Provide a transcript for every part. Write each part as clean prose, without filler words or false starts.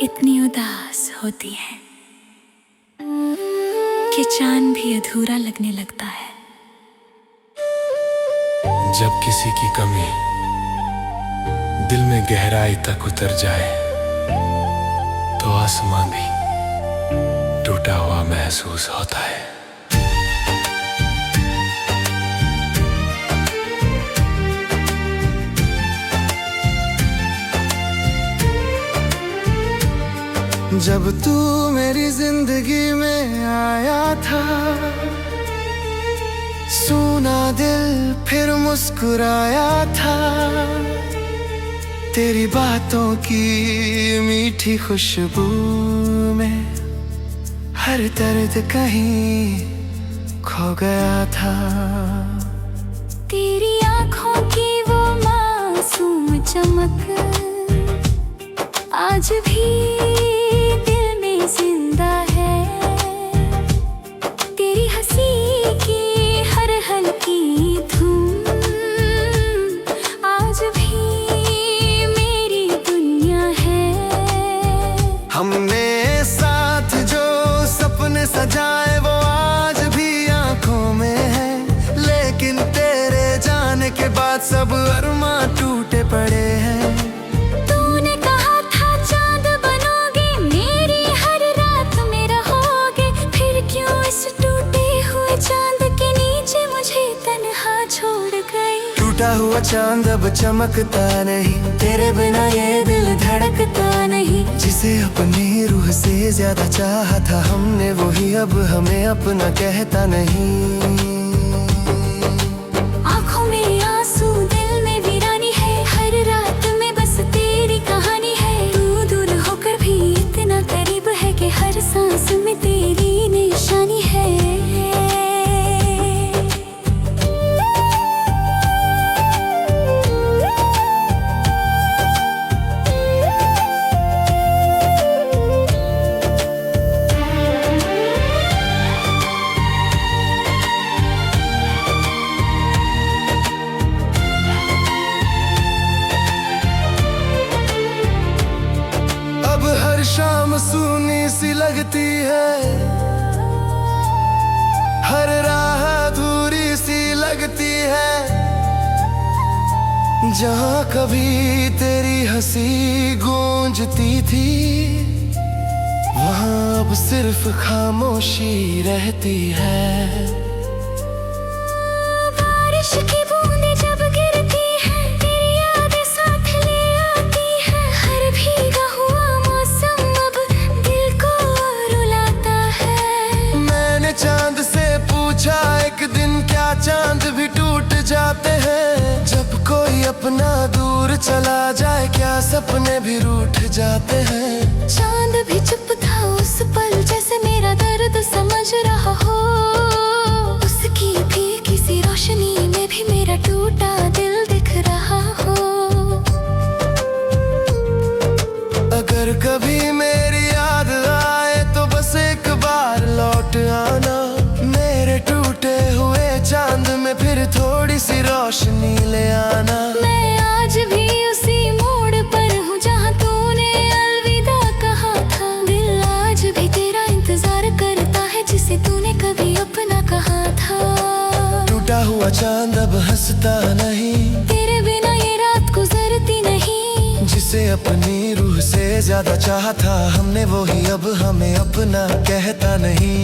इतनी उदास होती है कि चांद भी अधूरा लगने लगता है। जब किसी की कमी दिल में गहराई तक उतर जाए तो आसमां भी टूटा हुआ महसूस होता है। जब तू मेरी जिंदगी में आया था, सूना दिल फिर मुस्कुराया था। तेरी बातों की मीठी खुशबू में हर दर्द कहीं खो गया था। तेरी आँखों की वो मासूम चमक आज भी दिल में जिंदा है। तेरी हंसी की हर हल्की धूम आज भी मेरी दुनिया है। हमने साथ जो सपने सजाए वो आज भी आंखों में है, लेकिन तेरे जाने के बाद सब अरमां टूटे पड़े हैं। तूने कहा था चांद बनोगे, मेरी हर रात में रहोगे, फिर क्यों इस टूटे हुए चांद के नीचे मुझे तन्हा छोड़ गए। टूटा हुआ चांद अब चमकता नहीं, तेरे बिना ये दिल धड़कता नहीं। जिसे अपनी रूह से ज्यादा चाहा था हमने, वही अब हमें अपना कहता नहीं। आँखों में आंसू, दिल में वीरानी है, हर रात में बस तेरी कहानी है। तू दूर होकर भी इतना करीब है कि हर सांस में तेरी निशानी है। अब हर शाम सूनी सी लगती है, हर राह अधूरी सी लगती है। जहाँ कभी तेरी हंसी गूंजती थी, वहाँ अब सिर्फ खामोशी रहती है। बारिश की बूंदें जब गिरती है, तेरी यादें साथ ले आती है। हर भीगा हुआ मौसम अब दिल को रुलाता है। मैंने चांद से पूछा एक दिन, क्या चांद भी टूट जाते हैं? जब कोई अपना दूर चला जाए, क्या सपने भी रूठ जाते हैं? चांद भी चुप था उस पल, जैसे मेरा दर्द समझ रहा हो। उसकी भी किसी रोशनी में भी मेरा टूटा दिल दिख रहा हो। अगर कभी मेरी याद आए तो बस एक बार लौट आना, मेरे टूटे हुए चांद में फिर थोड़ी सी रोशनी ले आना। मैं आज भी उसी मोड़ पर हूँ जहाँ तूने अलविदा कहा था। दिल आज भी तेरा इंतजार करता है, जिसे तूने कभी अपना कहा था। टूटा हुआ चांद अब हंसता नहीं, तेरे बिना ये रात गुजरती नहीं। जिसे अपनी रूह से ज्यादा चाहा था हमने, वही अब हमें अपना कहता नहीं।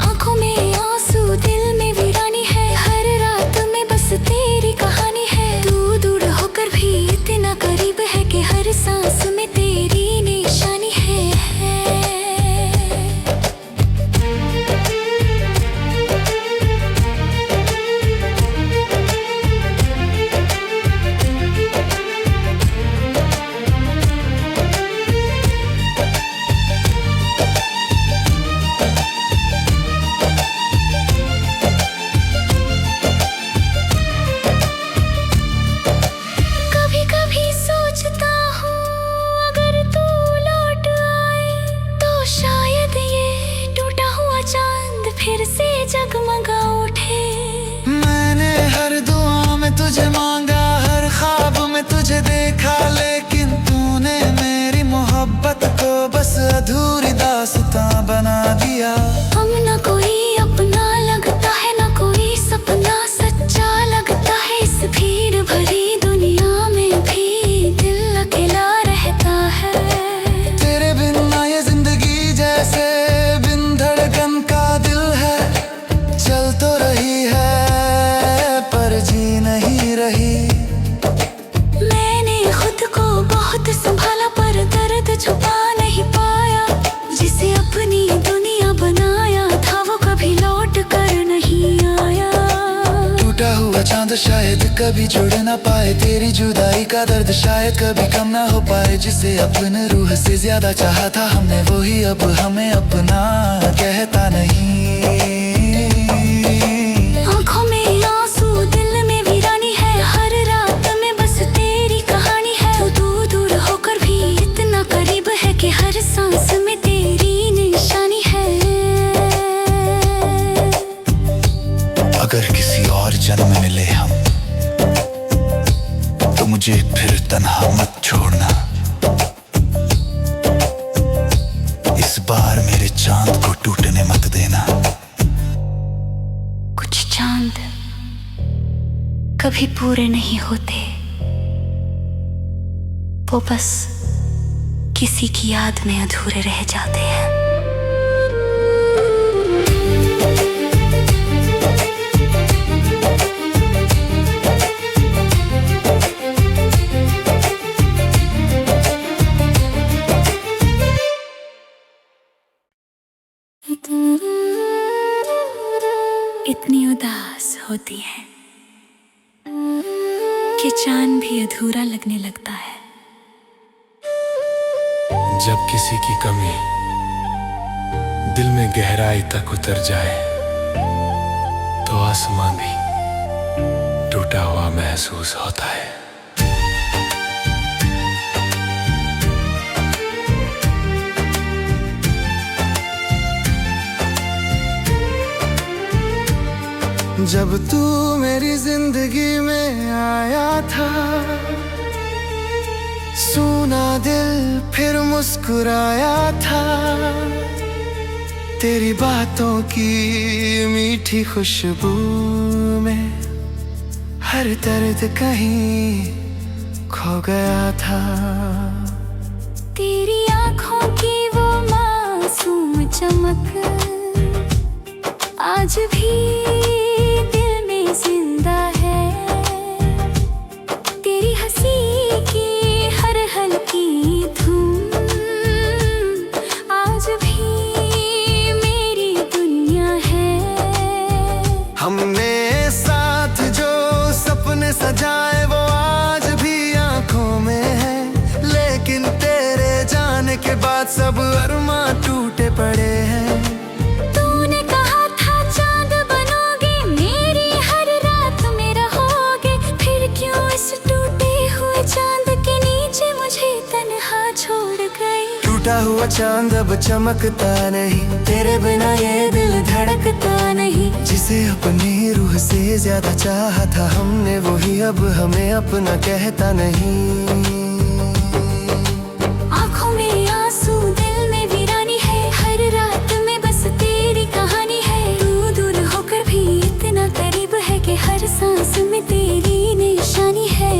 आँखों में आंसू, दिल में वीरानी है, हर रात में बस तेरी कहानी है। तू दूर होकर भी इतना करीब है कि हर सांस में तेरी निशानी है। अधूरी दास्तां बना दिया। हम न कोई अपना लगता है, न कोई सपना सच्चा लगता है। इस भीड़ भरी दुनिया में भी दिल अकेला रहता है। तेरे बिन ना ये जिंदगी जैसे बिन धड़कन का दिल है। चल तो रही है पर जी नहीं रही। मैंने खुद को बहुत संभाला पर दर्द छुपा नहीं पाया। जिसे अपनी दुनिया बनाया था वो कभी लौट कर नहीं आया। टूटा हुआ चांद शायद कभी जुड़ ना पाए। तेरी जुदाई का दर्द शायद कभी कम ना हो पाए। जिसे अपने रूह से ज्यादा चाहा था हमने, वही अब हमें अपना कहता नहीं। आँखों में आंसू, दिल में वीरानी है। हर रात में बस तेरी कहानी है। तू दूर होकर भी इतना करीब है कि हर सांस में तेरी निशानी है। अगर किसी और जन्म में मिले हम तो मुझे फिर तन्हा मत छोड़ना। इस बार मेरे चांद को टूटने मत देना। कुछ चांद कभी पूरे नहीं होते, वो बस किसी की याद में अधूरे रह जाते हैं। इतनी उदास होती है कि चांद भी अधूरा लगने लगता है। जब किसी की कमी दिल में गहराई तक उतर जाए तो आसमां भी टूटा हुआ महसूस होता है। जब तू मेरी जिंदगी में आया था, सूना दिल फिर मुस्कुराया था। तेरी बातों की मीठी खुशबू में हर दर्द कहीं खो गया था। तेरी आँखों की वो मासूम चमक आज भी दिल में जिंदा है। तेरी हंसी की हर हल्की धूम आज भी मेरी दुनिया है। हमने साथ जो सपने सजाए वो आज भी आंखों में है। लेकिन तेरे जाने के बाद सब अरमां टूटे पड़े हैं। तूने कहा था चांद बनोगे, मेरी हर रात में रहोगे। फिर क्यों इस टूटे हुए चांद के नीचे मुझे तन्हा छोड़ गई। टूटा हुआ चांद अब चमकता नहीं, तेरे बिना ये दिल धड़कता नहीं। जिसे अपनी रूह से ज्यादा चाहा था हमने, वही अब हमें अपना कहता नहीं। आँखों में आंसू, दिल में वीरानी है। हर रात में बस तेरी कहानी है। तू दूर होकर भी इतना करीब है कि हर सांस में तेरी निशानी है।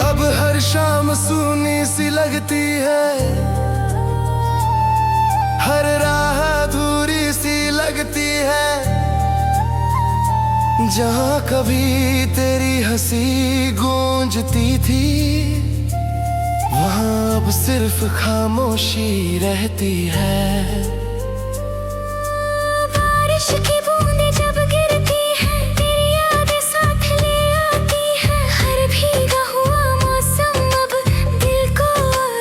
अब हर शाम सूनी सी लगती है, हर राह अधूरी सी लगती है। जहाँ कभी तेरी हंसी गूंजती थी, वहाँ अब सिर्फ खामोशी रहती है। बारिश की बूंदें जब गिरती हैं, तेरी यादें साथ ले आती हैं। हर भीगा हुआ मौसम अब दिल को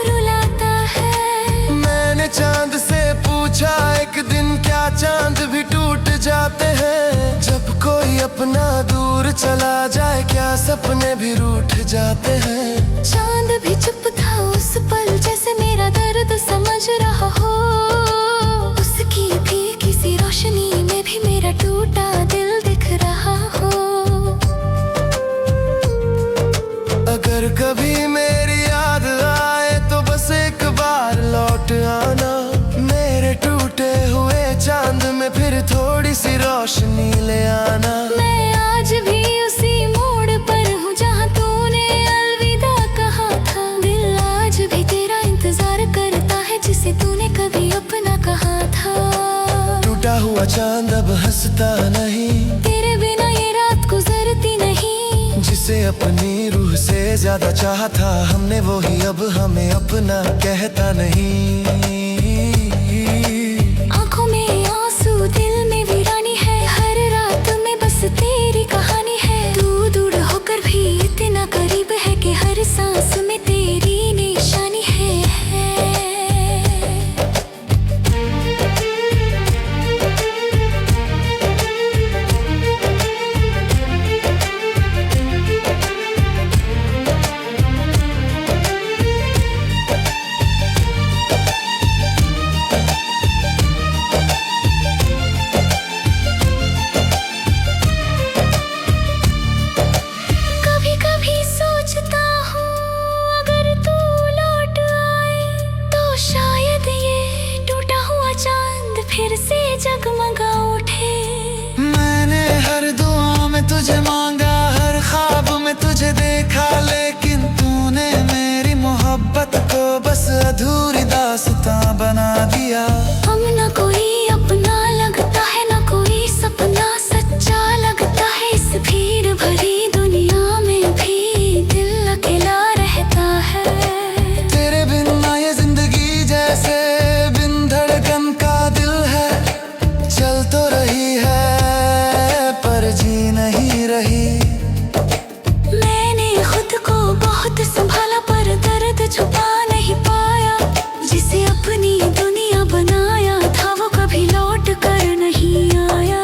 रुलाता है। मैंने चांद से पूछा एक दिन क्या चांद भी टूट जाते हैं। जब कोई अपना दूर चला जाए, क्या सपने भी रूठ जाते हैं। चांद भी चुप था उस पल, जैसे मेरा दर्द समझ रहा हो। उसकी भी किसी रोशनी में भी मेरा टूटा दिल दिख रहा हो। अगर कभी मेरी याद आए तो बस एक बार लौट आना, मेरे टूटे हुए चांद में फिर थोड़ी सी रोशनी ले आना। मैं आज भी उसी मोड़ पर हूँ जहाँ तूने अलविदा कहा था। दिल आज भी तेरा इंतजार करता है, जिसे तूने कभी अपना कहा था। टूटा हुआ चांद अब हंसता नहीं, तेरे बिना ये रात गुजरती नहीं। जिसे अपनी रूह से ज्यादा चाहा था हमने, वो ही अब हमें अपना कहता नहीं। आंखों में आंसू, दिल में वीरानी है, हर रात में बस तेरी कहानी है। तू दूर होकर भी इतना करीब है कि हर सांस में तेरी निशानी है। फिर से जगमगा उठे। मैंने हर दुआ में तुझे मांगा, हर ख्वाब में तुझे देखा, लेकिन तूने मेरी मोहब्बत को बस अधूरी दास्तां बना दिया। हम न कोई अपना लगता है, न कोई सपना सच्चा लगता है। इस भीड़ भरी दुनिया में भी दिल अकेला रहता है। तेरे बिना ये जिंदगी जैसे बिन धड़कन का दिल है, चल तो रही है पर जी नहीं रही। मैंने खुद को बहुत संभाला पर दर्द छुपा नहीं पाया। जिसे अपनी दुनिया बनाया था वो कभी लौट कर नहीं आया।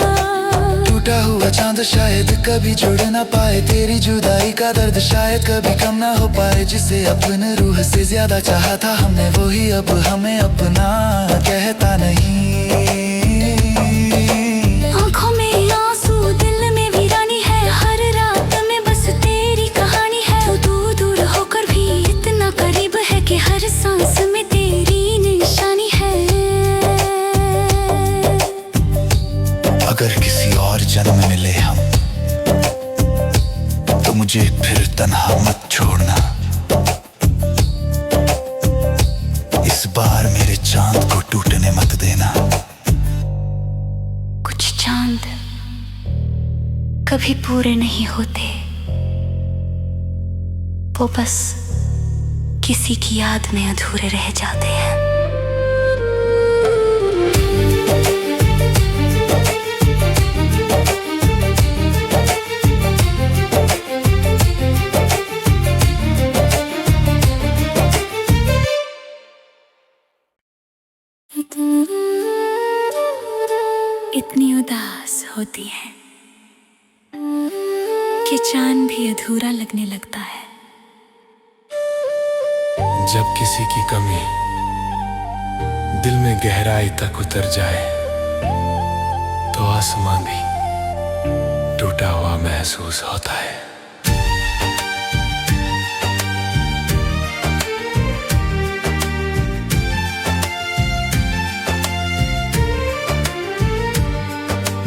टूटा हुआ चांद शायद कभी जुड़ ना पाए, तेरी जुदाई का दर्द शायद कभी कम ना हो पाए। जिसे अपने रूह से ज्यादा चाहा था हमने, वो ही अब हमें अपना कहता नहीं। आंखों में आंसू, दिल में वीरानी है, हर रात में बस तेरी कहानी है। तू दूर होकर भी इतना करीब है कि हर सांस में तेरी निशानी है। अगर किसी और जन्म में मिले हम, तो मुझे फिर तन्हा मत छोड़ना। इस बार मेरे चांद को टूटने मत देना। कुछ चांद कभी पूरे नहीं होते, वो बस किसी की याद में अधूरे रह जाते हैं। इतनी उदास होती है कि चांद भी अधूरा लगने लगता है। जब किसी की कमी दिल में गहराई तक उतर जाए, तो आसमां भी टूटा हुआ महसूस होता है।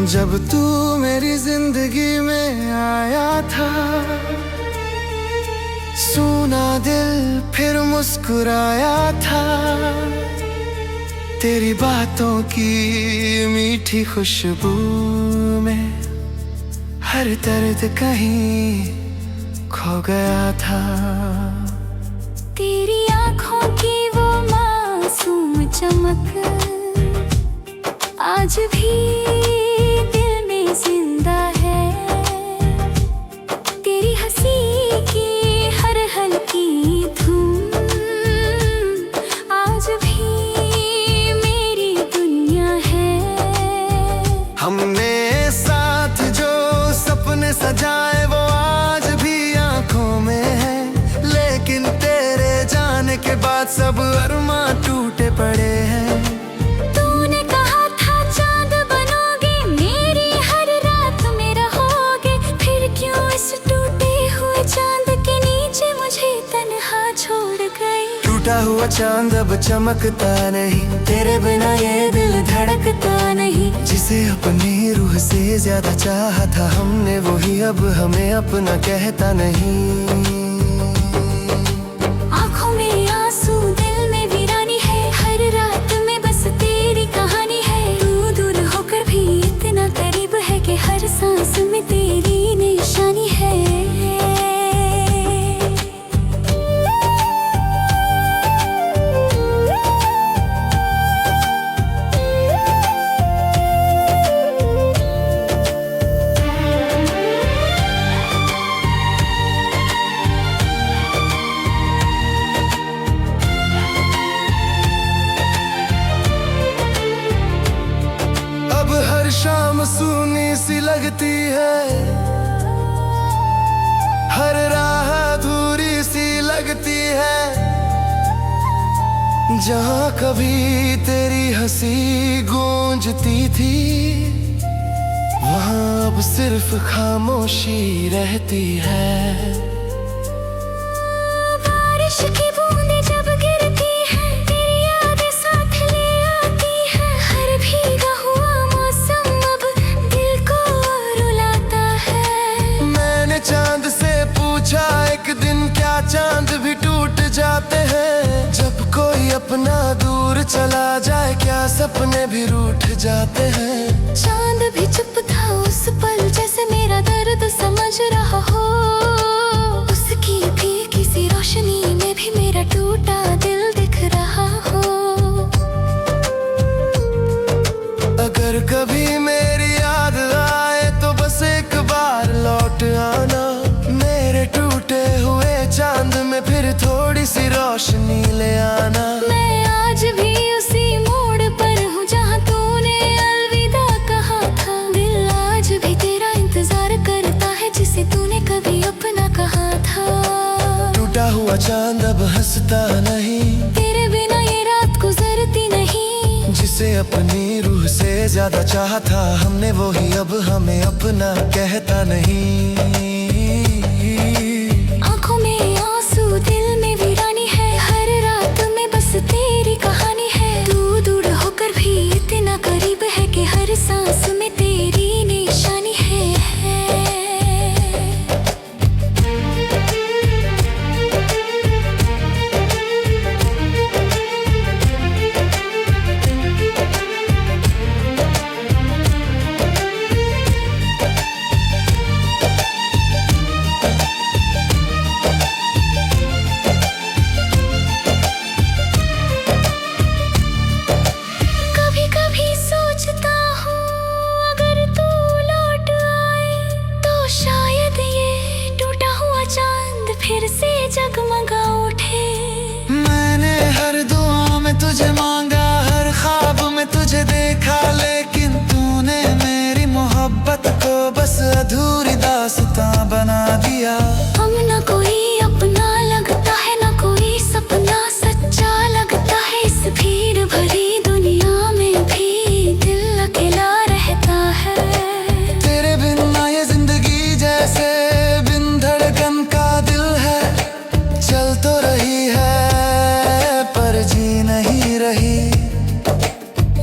जब तू मेरी जिंदगी में आया था, सूना दिल फिर मुस्कुराया था। तेरी बातों की मीठी खुशबू में हर दर्द कहीं खो गया था। तेरी आँखों की वो मासूम चमक आज भी दिल में जिंदा है। तेरी हंसी की हर हल्की धूम आज भी मेरी दुनिया है। हमने साथ जो हुआ चांद अब चमकता नहीं, तेरे बिना ये दिल धड़कता नहीं। जिसे अपनी रूह से ज्यादा चाहा था हमने, वही अब हमें अपना कहता नहीं। आँखों में आंसू, दिल में वीरानी है, हर रात में बस तेरी कहानी है। तू दूर होकर भी इतना करीब है कि हर सांस में तेरी निशानी है। शाम सूनी सी लगती है, हर राह अधूरी सी लगती है। जहाँ कभी तेरी हंसी गूंजती थी, वहाँ अब सिर्फ खामोशी रहती है। बारिश की बूंदें जब गिरती है, तेरी यादें साथ ले आती है। हर भीगा हुआ चांद से पूछा एक दिन, क्या चांद भी टूट जाते हैं? जब कोई अपना दूर चला जाए, क्या सपने भी रूठ जाते हैं? चांद भी चुप था उस पल, जैसे मेरा दर्द समझ रहा हो। उसकी भी किसी रोशनी में भी मेरा टूटा दिल दिख रहा हो। अगर कभी मेरी याद आए तो बस एक बार लौट आना, मेरे टूटे हुए चांद में फिर थोड़ी सी रोशनी ले आना। मैं आज भी उसी मोड़ पर हूँ जहाँ तूने अलविदा कहा था। दिल आज भी तेरा इंतजार करता है, जिसे तूने कभी अपना कहा था। टूटा हुआ चांद अब हंसता नहीं, तेरे बिना ये रात गुजरती नहीं। जिसे अपनी रूह से ज्यादा चाहा था हमने, वही अब हमें अपना कहता नहीं। आँखों में आंसू, दिल में वीरानी है, हर रात में बस तेरी कहानी है। तू दूर होकर भी इतना करीब है कि हर सांस में तेरी निशानी है। फिर से जगमगा उठे। मैंने हर दुआ में तुझे मांगा, हर ख्वाब में तुझे देखा, लेकिन तूने मेरी मोहब्बत को बस अधूरी दास्तां बना दिया। हम ना कोई अपना लगता है, ना कोई सपना सच्चा लगता है। इस भीड़ भरी दुनिया में भी दिल अकेला रहता है। तेरे बिना ये जिंदगी जैसे बिन धड़कन का दिल है, चल तो रही है पर जी नहीं रही।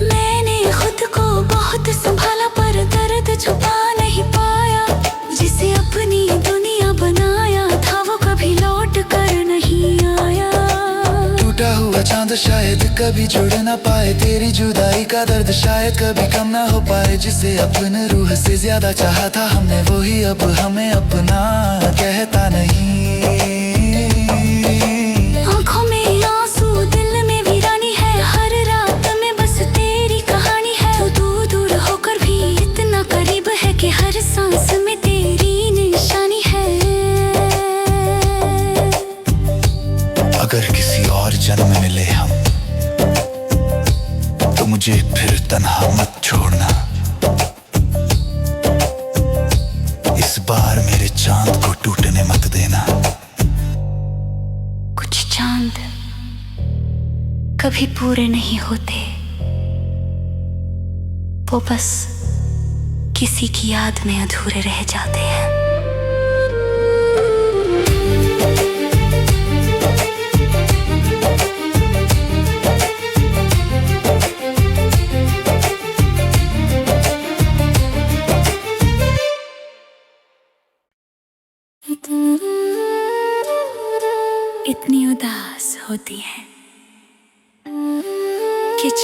मैंने खुद को बहुत संभाला पर दर्द छुपा नहीं पाया। जिसे अपनी दुनिया बनाया था, वो कभी लौट कर नहीं आया। टूटा हुआ चांद शायद कभी जुड़ ना पाए, तेरी जुदाई का दर्द शायद कभी कम ना हो पाए। जिसे अपने रूह से ज्यादा चाहा था हमने, वही अब हमें अपना कहता नहीं। आँखों में आंसू, दिल में वीरानी है, हर रात में बस तेरी कहानी है। तू दूर होकर भी इतना करीब है कि हर सांस में तेरी निशानी है। अगर किसी और जन्म में मिले हम, तो मुझे फिर तन्हा मत छोड़ना। इस बार मेरे चांद को टूटने मत देना। कुछ चांद कभी पूरे नहीं होते, वो बस किसी की याद में अधूरे रह जाते हैं।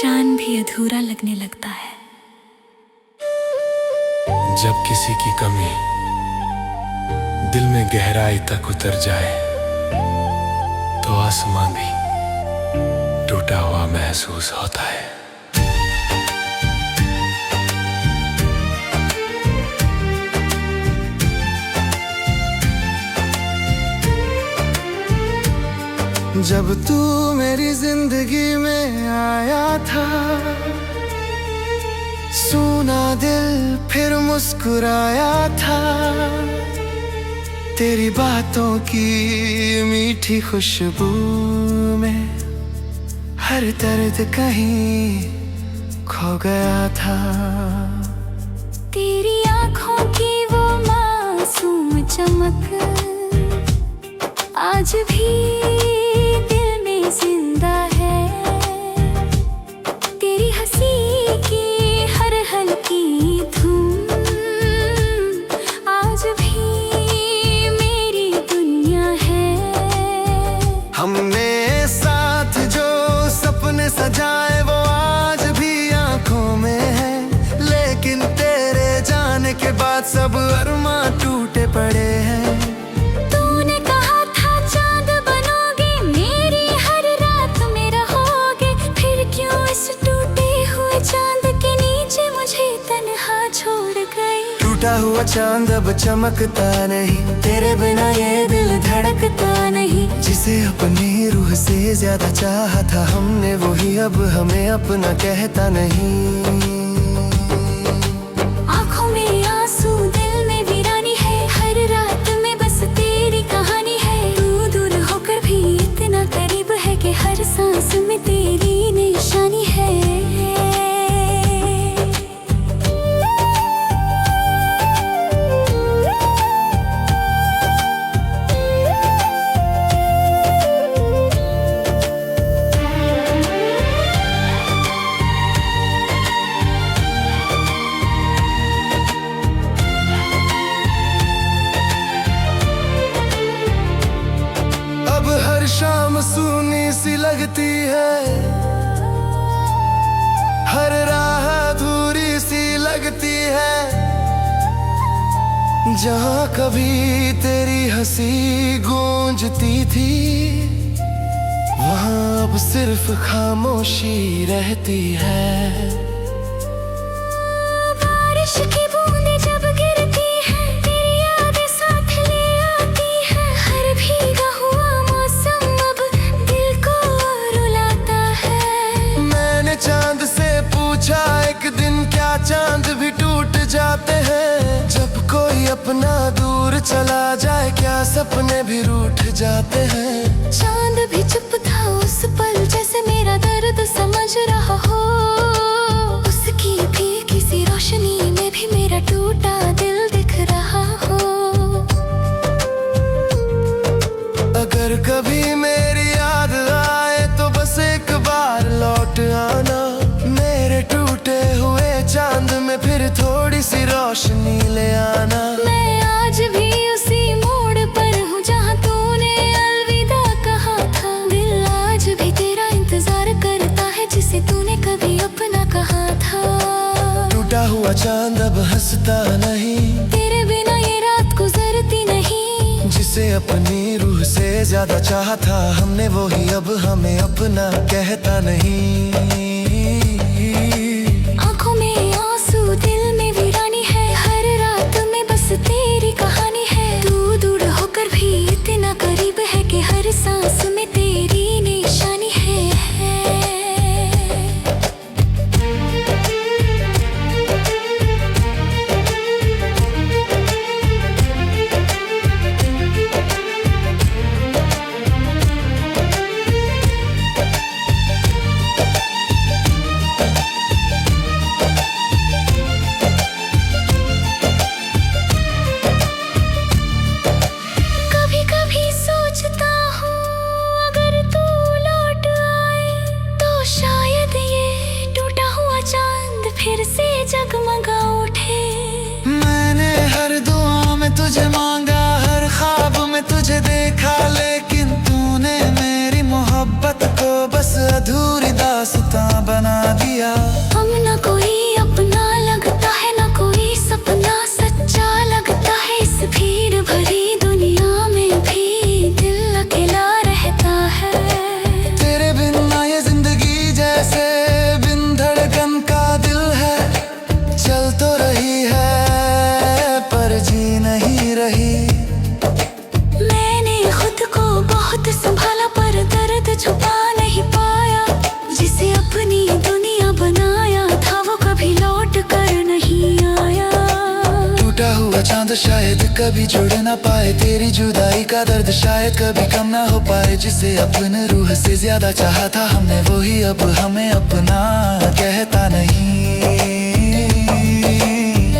चांद भी अधूरा लगने लगता है। जब किसी की कमी दिल में गहराई तक उतर जाए तो आसमां भी टूटा हुआ महसूस होता है। जब तू मेरी जिंदगी में आया था, सूना दिल फिर मुस्कुराया था। तेरी बातों की मीठी खुशबू में हर दर्द कहीं खो गया था। तेरी आँखों की वो मासूम चमक आज भी दिल में जिंदा है। तेरी हंसी की हर हल्की धूम आज भी मेरी दुनिया है। हमने साथ जो सपने सजाए वो आज भी आंखों में है, लेकिन तेरे जाने के बाद सब अरमां टूटे पड़े हैं। तूने कहा था चांद बनोगे, मेरी हर रात में रहोगे, फिर क्यों इस टूटे हुए चांद के नीचे मुझे तन्हा छोड़ गई। टूटा हुआ चांद अब चमकता नहीं, तेरे बिना ये दिल धड़कता नहीं। जिसे अपनी रूह से ज्यादा चाहा था हमने, वही अब हमें अपना कहता नहीं। आँखों में आंसू, दिल में वीरानी है, हर रात में बस तेरी कहानी है। तू दूर होकर भी इतना करीब है कि हर सांस में तेरी निशानी है। अब हर शाम सूनी सी लगती है, हर राह अधूरी सी लगती है। जहाँ कभी तेरी हंसी गूंजती थी, वहाँ अब सिर्फ खामोशी रहती है। बारिश की बूंदें जब गिरती है, तेरी यादें साथ ले आती है। हर भीगा हुआ मौसम अब दिल को रुलाता है। मैंने चांद से पूछा एक दिन क्या चांद भी टूट जाते हैं। जब कोई अपना दूर चला जाए क्या सपने भी रूठ जाते हैं। चांद भी चुप था उस पल, जैसे मेरा दर्द समझ रहा हो। उसकी भी किसी रोशनी में भी मेरा टूटा दिल दिख रहा हो। अगर कभी मेरी याद आए तो बस एक बार लौट आना, मेरे टूटे हुए चांद में फिर थोड़ी सी रोशनी ले आना। मैं आज भी उसी मोड़ पर हूँ जहाँ तूने अलविदा कहा था। दिल आज भी तेरा इंतजार करता है, जिसे तूने कभी अपना कहा था। टूटा हुआ चांद अब हंसता नहीं, तेरे बिना ये रात गुजरती नहीं। जिसे अपनी रूह से ज्यादा चाहा था हमने, वही अब हमें अपना कहता नहीं। आँखों में आंसू, दिल में वीरानी है, हर रात में बस तेरी कहानी है। तू दूर होकर भी इतना करीब है कि हर सांस में तेरी निशानी है। कभी कभी सोचता हूँ अगर तू लौट आए तो शायद ये टूटा हुआ चांद फिर से जगमगा उठे। मैंने हर दुआ में तुझे मांगा, हर ख्वाब में तुझे देखा, लेकिन तूने मेरी मोहब्बत को बस अधूरी दाद दास्तां बना दिया। हम न कोई अपना लगता है, न कोई सपना सच्चा लगता है। इस भीड़ भरी दुनिया में भी दिल अकेला रहता है। तेरे बिन ना ये जिंदगी जैसे बिन धड़कन का दिल है। चल तो रही है पर जी नहीं रही। मैंने खुद को बहुत संभाला पर दर्द छुपा नहीं पाया। जिसे अपनी दुनिया बनाया था वो कभी लौट कर नहीं आया। टूटा हुआ चांद शायद कभी जुड़ ना पाए। तेरी जुदाई का दर्द शायद कभी कम ना हो पाए। जिसे अपने रूह से ज्यादा चाहा था हमने, वही अब हमें अपना कहता नहीं।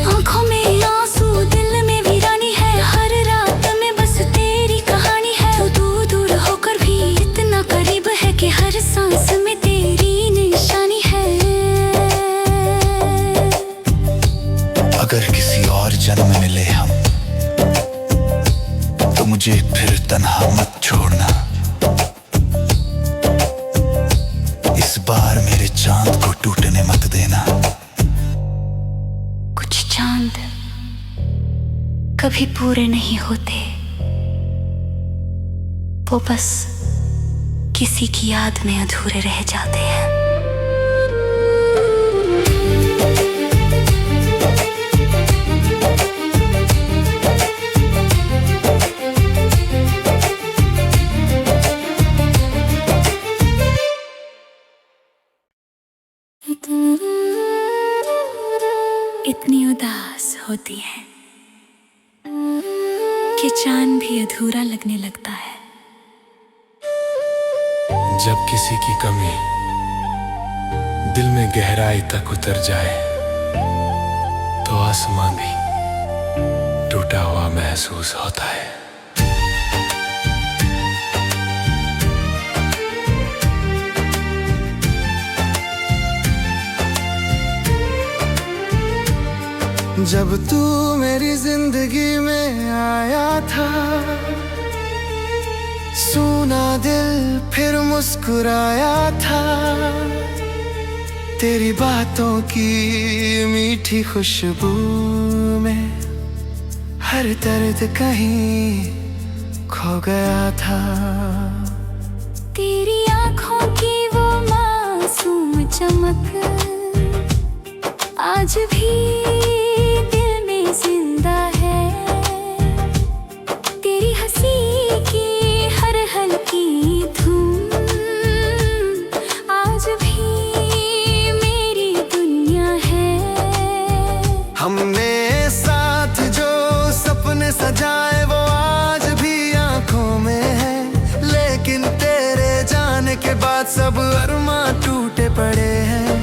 आँखों में आंसू, दिल में वीरानी है। हर रात में बस तेरी कहानी है। तू दूर होकर भी इतना करीब है कि हर सांस में तेरी निशानी है। अगर किसी और जन्म में मिले हम तो मुझे फिर तन्हा मत छोड़ना। इस बार मेरे चांद को टूटने मत देना। कुछ चांद कभी पूरे नहीं होते, वो बस किसी की याद में अधूरे रह जाते हैं। इतनी उदास होती है कि चांद भी अधूरा लगने लगता है। जब किसी की कमी दिल में गहराई तक उतर जाए तो आसमां भी टूटा हुआ महसूस होता है। जब तू मेरी जिंदगी में आया था, सूना दिल फिर मुस्कुराया था। तेरी बातों की मीठी खुशबू में हर दर्द कहीं खो गया था। तेरी आँखों की वो मासूम चमक आज भी दिल में जिंदा है। तेरी हंसी की हर हल्की धूम आज भी मेरी दुनिया है। हमने साथ जो सपने सजाए वो आज भी आंखों में है। लेकिन तेरे जाने के बाद सब अरमां टूटे पड़े हैं।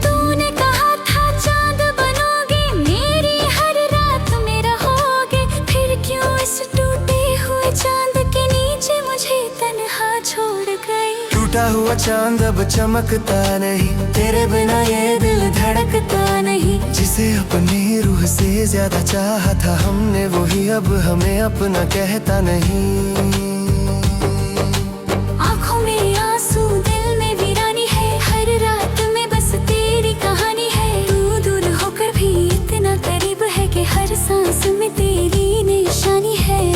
तूने कहा था चांद बनोगे, मेरी हर रात में रहोगे। फिर क्यों इस टूटे हुए चांद के नीचे मुझे तन्हा छोड़ गई। टूटा हुआ चांद अब चमकता नहीं, तेरे बिना ये दिल धड़कता नहीं। जिसे अपनी रूह से ज्यादा चाहा था हमने, वही अब हमें अपना कहता नहीं। आँखों में आंसू, दिल में वीरानी है। हर रात में बस तेरी कहानी है। तू दूर होकर भी इतना करीब है कि हर सांस में तेरी निशानी है।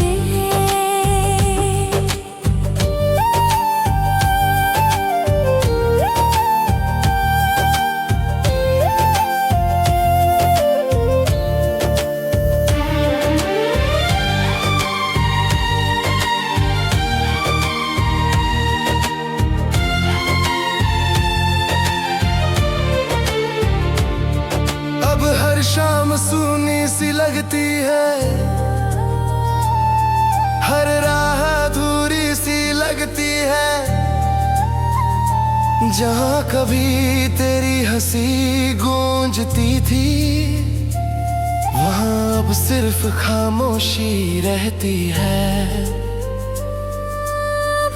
अब हर शाम सूनी सी लगती है, हर राह अधूरी सी लगती है। जहाँ कभी तेरी हंसी गूंजती थी, वहाँ अब सिर्फ खामोशी रहती है।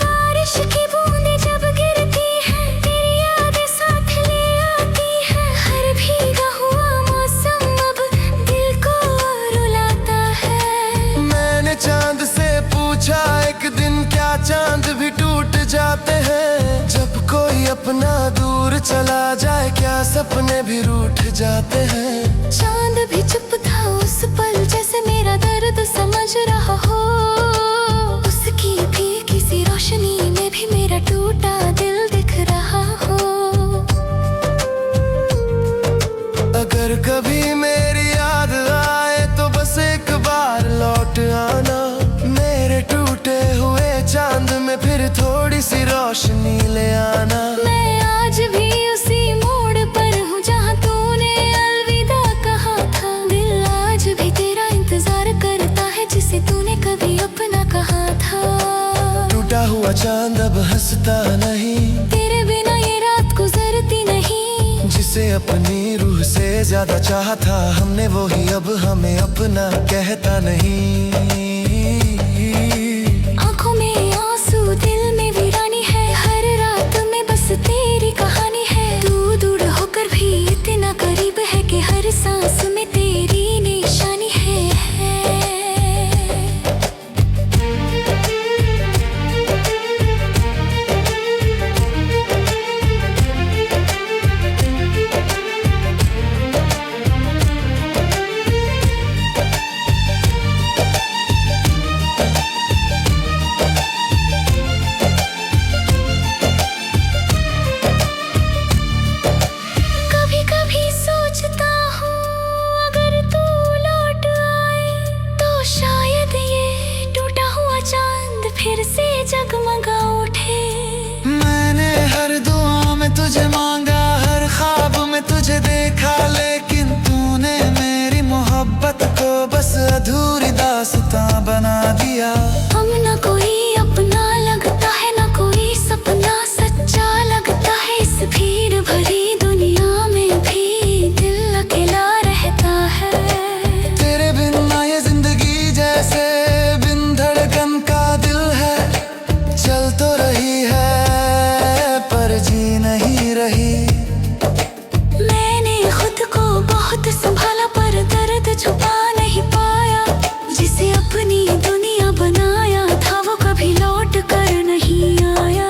बारिश की बूंदें जब गिरती है, तेरी यादें साथ ले आती है। हर भीगा हुआ मौसम अब दिल को रुलाता है। मैंने चांद से पूछा एक दिन क्या चांद भी टूट जाते हैं। जब कोई अपना दूर दूर चला जाए क्या सपने भी रूठ जाते हैं। चांद भी चुप था उस पल, जैसे मेरा दर्द समझ रहा हो। उसकी भी किसी रोशनी में भी मेरा टूटा दिल दिख रहा हो। अगर कभी मेरी याद आए तो बस एक बार लौट आना। मेरे टूटे हुए चांद में फिर थोड़ी सी रोशनी ले आना। मैं आज भी उसी मोड़ पर हूँ जहाँ तूने अलविदा कहा था। दिल आज भी तेरा इंतजार करता है, जिसे तूने कभी अपना कहा था। टूटा हुआ चांद अब हंसता नहीं, तेरे बिना ये रात गुजरती नहीं। जिसे अपनी रूह से ज्यादा चाहा था हमने, वो ही अब हमें अपना कहता नहीं। आँखों में आंसू, दिल में वीरानी है। हर रात में बस तेरी कहानी है। तू दूर होकर भी इतना करीब है कि हर सांस में तेरी निशानी है। कभी कभी सोचता हूँ अगर तू लौट आए तो शायद ये टूटा हुआ चांद फिर से जगमगा उठे। मैंने हर दुआ में तुझे मांगा, हर ख्वाब में तुझे देखा, लेकिन तूने मेरी मोहब्बत को बस अधूरी दास्तां बना दिया। हम न कोई अपना लगता है, न कोई सपना सच्चा लगता है। इस भीड़ भरी दुनिया में भी दिल अकेला रहता है। तेरे बिन ना ये जिंदगी जैसे बिन धड़कन का दिल है। चल तो रही है पर जी नहीं रही। मैंने खुद को बहुत संभाला पर दर्द छुपा नहीं पाया। जिसे अपनी दुनिया बनाया था वो कभी लौट कर नहीं आया।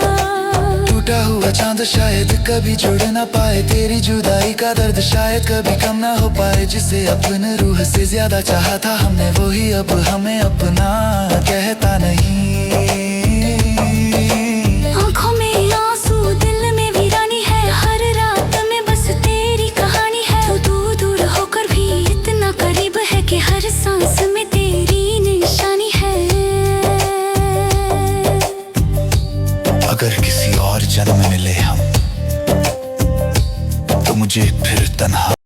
टूटा हुआ चांद शायद कभी जुड़ ना पाए, तेरी जुदाई का दर्द शायद कभी कम ना हो पाए। जिसे अपने रूह से ज्यादा चाहा था हमने, वो ही अब हमें अपना कहता नहीं। आँखों में आंसू, दिल में वीरानी है। हर रात में बस तेरी कहानी है। तू दूर होकर भी इतना करीब है कि हर सांस में तेरी निशानी है। अगर किसी और जन्म मिले हम तो मुझे फिर तन्हा